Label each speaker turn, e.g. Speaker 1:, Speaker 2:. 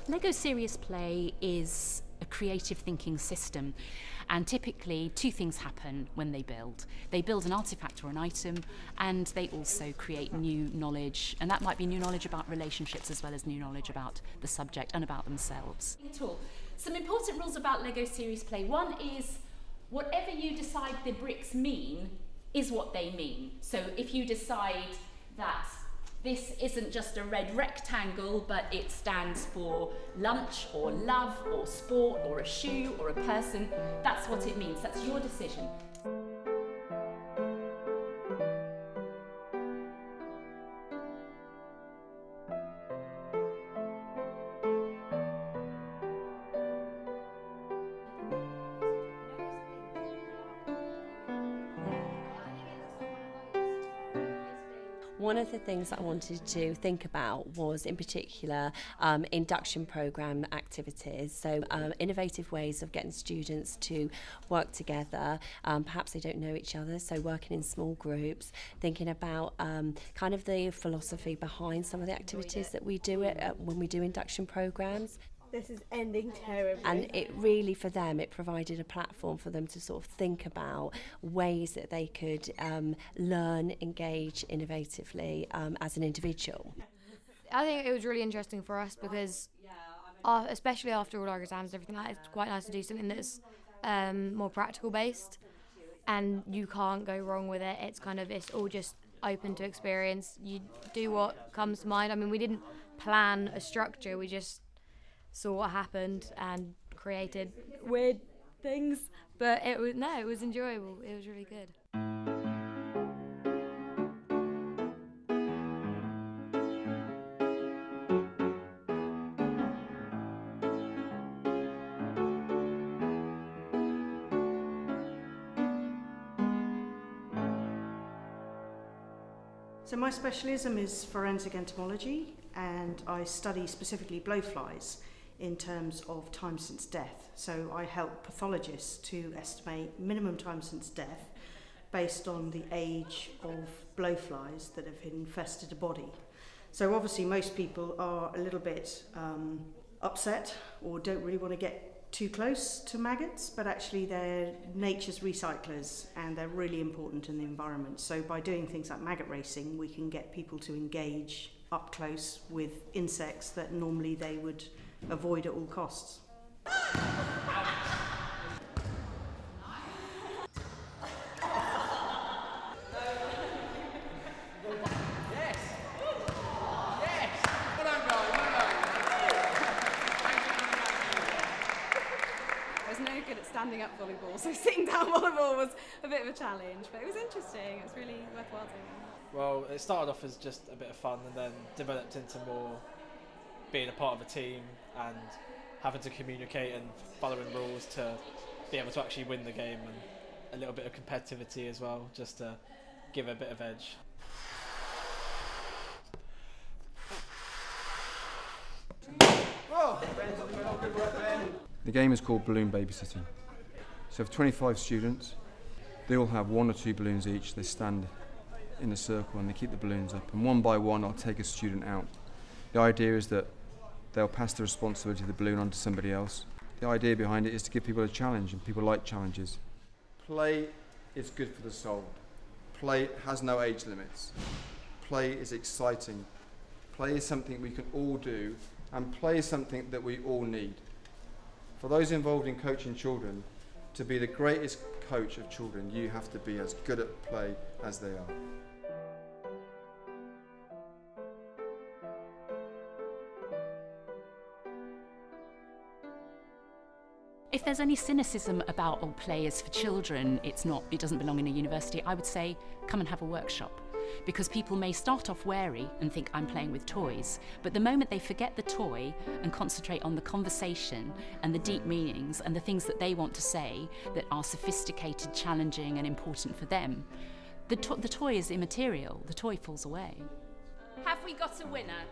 Speaker 1: Lego Serious Play is a creative thinking system, and typically two things happen when they build. They build an artifact or an item, and they also create new knowledge, and that might be new knowledge about relationships as well as new knowledge about the subject and about themselves. Some important rules about Lego Serious Play. One is whatever you decide the bricks mean is what they mean. So if you decide that this isn't just a red rectangle, but it stands for lunch or love or sport or a shoe or a person, that's what it means. That's your decision.
Speaker 2: One of the things that I wanted to think about was, in particular, induction programme activities. So innovative ways of getting students to work together. Perhaps they don't know each other, so working in small groups, thinking about kind of the philosophy behind some of the activities that we do when we do induction programmes.
Speaker 3: This is ending terribly.
Speaker 2: And it really, for them, it provided a platform for them to sort of think about ways that they could learn, engage innovatively as an individual.
Speaker 4: I think it was really interesting for us because, especially after all our exams and everything like that, it's quite nice to do something that's more practical based, and you can't go wrong with it. It's all just open to experience. You do what comes to mind. I mean, we didn't plan a structure, we just saw what happened and created weird things, but it was enjoyable. It was really good.
Speaker 5: So my specialism is forensic entomology, and I study specifically blowflies in terms of time since death. So I help pathologists to estimate minimum time since death based on the age of blowflies that have infested a body. So obviously most people are a little bit upset or don't really want to get too close to maggots, but actually they're nature's recyclers and they're really important in the environment. So by doing things like maggot racing, we can get people to engage up close with insects that normally they would avoid at all costs.
Speaker 6: Good at standing up volleyball, so sitting down volleyball was a bit of a challenge, but it was interesting. It was really worthwhile doing.
Speaker 7: Well, it started off as just a bit of fun and then developed into more being a part of a team and having to communicate and following rules to be able to actually win the game, and a little bit of competitivity as well, just to give a bit of edge.
Speaker 8: The game is called balloon babysitting. So for 25 students, they all have 1 or 2 balloons each. They stand in a circle and they keep the balloons up, and one by one I'll take a student out. The idea is that they'll pass the responsibility of the balloon on to somebody else. The idea behind it is to give people a challenge, and people like challenges. Play is good for the soul. Play has no age limits. Play is exciting. Play is something we can all do, and play is something that we all need. For those involved in coaching children, to be the greatest coach of children, you have to be as good at play as they are.
Speaker 1: If there's any cynicism about play is for children, it doesn't belong in a university, I would say come and have a workshop. Because people may start off wary and think I'm playing with toys, but the moment they forget the toy and concentrate on the conversation and the deep meanings and the things that they want to say that are sophisticated, challenging and important for them, the toy is immaterial, the toy falls away. Have we got a winner?